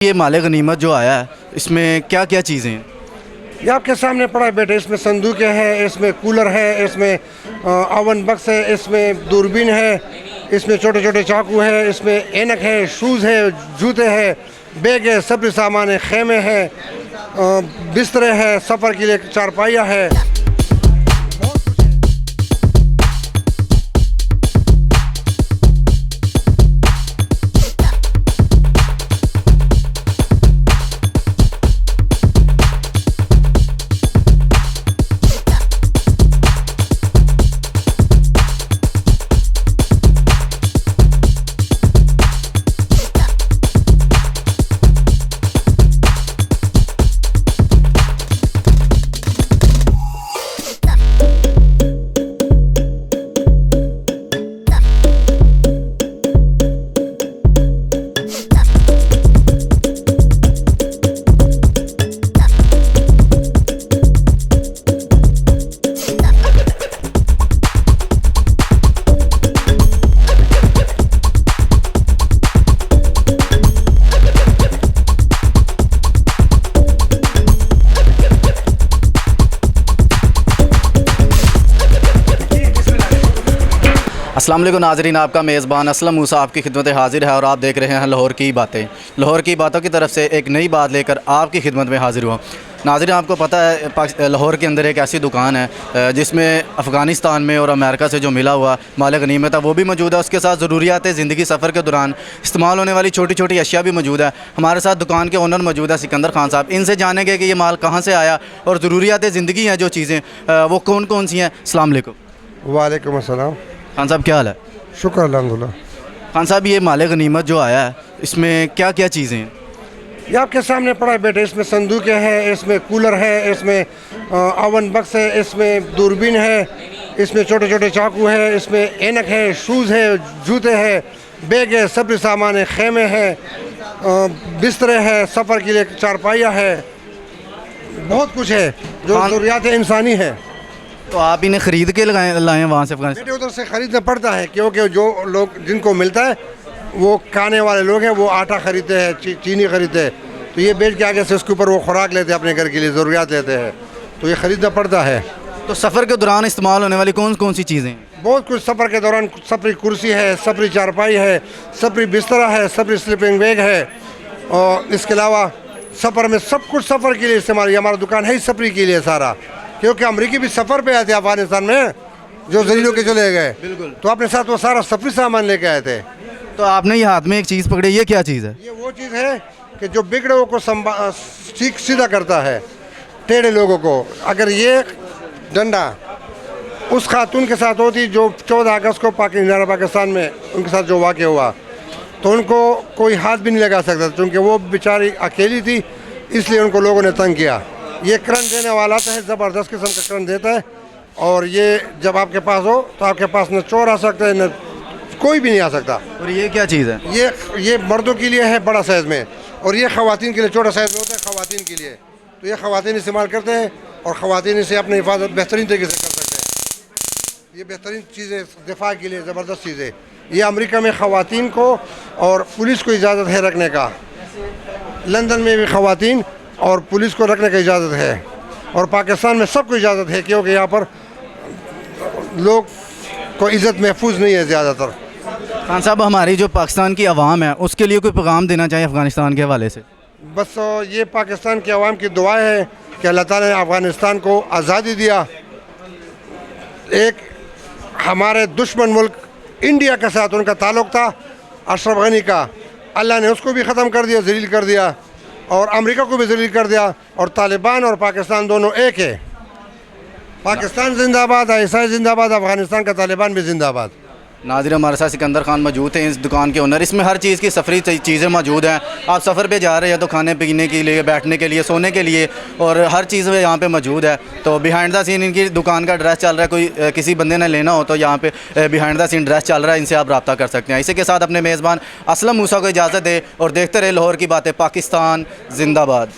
ये माले गनीमत जो आया है इसमें क्या क्या चीज़ें हैं? ये आपके सामने पड़ा है बेटे। इसमें संदूक है, इसमें कूलर है, इसमें ओवन बक्स है, इसमें दूरबीन है, इसमें छोटे छोटे चाकू है, इसमें ऐनक है, शूज़ है, जूते हैं, बैग है, सब्र सामान है, खेमे है, बिस्तरे है, सफ़र के लिए चारपाइयाँ है। अस्सलाम वालेकुम नाज़रीन, आपका मेज़बान असलम मूसा आपकी खिदमत हाजिर है और आप देख रहे हैं लाहौर की बातें। लाहौर की बातों की तरफ से एक नई बात लेकर आपकी खिदमत में हाजिर हुआ। नाज़रीन, आपको पता है लाहौर के अंदर एक ऐसी दुकान है जिसमें अफ़गानिस्तान में और अमेरिका से जो मिला हुआ माल गनीमत है वो भी मौजूद है। उसके साथ ज़रूरियात ज़िंदगी सफ़र के दौरान इस्तेमाल होने वाली छोटी छोटी अशिया भी मौजूद है। हमारे साथ दुकान के ओनर मौजूद है सिकंदर खान साहब। इनसे जानेंगे कि ये माल कहाँ से आया और ज़रूरियात ज़िंदगी हैं जो चीज़ें वो कौन कौन सी हैं। अस्सलाम वालेकुम। वालेकुम अस्सलाम। खान साहब क्या हाल है? शुक्र अल्हम्दुलिल्लाह। खान साहब, ये माल गनीमत जो आया है इसमें क्या क्या चीज़ें हैं? ये आपके सामने पड़ा है बेटे। इसमें संदूक है, इसमें कूलर है, इसमें ओवन बक्स है, इसमें दूरबीन है, इसमें छोटे छोटे चाकू है, इसमें ऐनक है, शूज़ है, जूते हैं, बैग है, सब्र सामान है, खेमे है, बिस्तरे है, सफ़र के लिए चारपाइयाँ है, बहुत कुछ है जो ज़रूरियात इंसानी है। तो आप इन्हें ख़रीद के लाए वहाँ से अफगानिस्तान? बेटे उधर से ख़रीदना पड़ता है क्योंकि जो लोग जिनको मिलता है वो खाने वाले लोग हैं, वो आटा ख़रीदते हैं, चीनी ख़रीदते हैं, तो ये बेच के आगे से उसके ऊपर वो खुराक लेते हैं, अपने घर के लिए ज़रूरियात लेते हैं, तो ये ख़रीदना पड़ता है। तो सफ़र के दौरान इस्तेमाल होने वाली कौन कौन सी चीज़ें हैं? बहुत कुछ सफ़र के दौरान। सफरी कुर्सी है, सफरी चारपाई है, सफरी बिस्तरा है, सफरी स्लीपिंग बैग है, और इसके अलावा सफ़र में सब कुछ सफ़र के लिए इस्तेमाल। हमारा दुकान है ही सफरी के लिए सारा, क्योंकि अमरीकी भी सफ़र पे आए थे अफगानिस्तान में, जो जलीलों के चले गए, बिल्कुल, तो अपने साथ वो सारा सफरी सामान लेके आए थे। तो आपने ये हाथ में एक चीज़ पकड़ी, ये क्या चीज़ है? ये वो चीज़ है कि जो बिगड़े को ठीक सीधा करता है, टेढ़े लोगों को। अगर ये डंडा उस खातून के साथ होती जो 14 अगस्त को पाकिस्तान में उनके साथ जो वाक़या हुआ, तो उनको कोई हाथ भी नहीं लगा सकता क्योंकि वो बेचारी अकेली थी, इसलिए उनको लोगों ने तंग किया। ये करंट देने वाला तो है, ज़बरदस्त किस्म का करंट देता है, और ये जब आपके पास हो तो आपके पास न चोर आ सकता है, न कोई भी नहीं आ सकता। और ये क्या चीज़ है? ये मर्दों के लिए है बड़ा साइज़ में, और ये ख़वातीन के लिए छोटा साइज़ में होता है, ख़वातीन के लिए। तो ये ख़वातीन इस्तेमाल करते हैं और ख़वातीन इसे अपनी हिफाजत बेहतरीन तरीके से कर सकते हैं। ये बेहतरीन चीज़ें दिफा के लिए ज़बरदस्त चीज़ें। ये अमेरिका में ख़वातीन को और पुलिस को इजाज़त है रखने का। लंदन में भी ख़वातीन और पुलिस को रखने की इजाज़त है, और पाकिस्तान में सबको इजाज़त है, क्योंकि यहाँ पर लोग को इज़्ज़त महफूज नहीं है ज़्यादातर। खान साहब, हमारी जो पाकिस्तान की आवाम है उसके लिए कोई पैगाम देना चाहिए अफ़गानिस्तान के हवाले से? बस ये पाकिस्तान की आवाम की दुआ है कि अल्लाह ताला ने अफ़गानिस्तान को आज़ादी दिया। एक हमारे दुश्मन मुल्क इंडिया के साथ उनका ताल्लुक़ था, अशरफ गनी का, अल्लाह ने उसको भी ख़त्म कर दिया, ज़लील कर दिया, और अमेरिका को भी ज़लील कर दिया, और तालिबान और पाकिस्तान दोनों एक है। पाकिस्तान जिंदाबाद, आईएसआई जिंदाबाद, अफ़गानिस्तान का तालिबान भी जिंदाबाद। नाज़रीन, हमारे साथ सिकंदर खान मौजूद हैं, इस दुकान के ओनर। इसमें हर चीज़ की सफरी चीज़ें मौजूद हैं। आप सफ़र पे जा रहे हैं तो खाने पीने के लिए, बैठने के लिए, सोने के लिए, और हर चीज़ यहाँ पे मौजूद है। तो बिहाइंड द सीन इनकी दुकान का ड्रेस चल रहा है। कोई किसी बंदे ने लेना हो तो यहाँ पे बिहाइंड द सीन ड्रेस चल रहा है, इनसे आप रब्ता कर सकते हैं। इसी के साथ अपने मेज़बान असलम मूसा को इजाज़त दे और देखते रहे लाहौर की बातें। पाकिस्तान जिंदाबाद।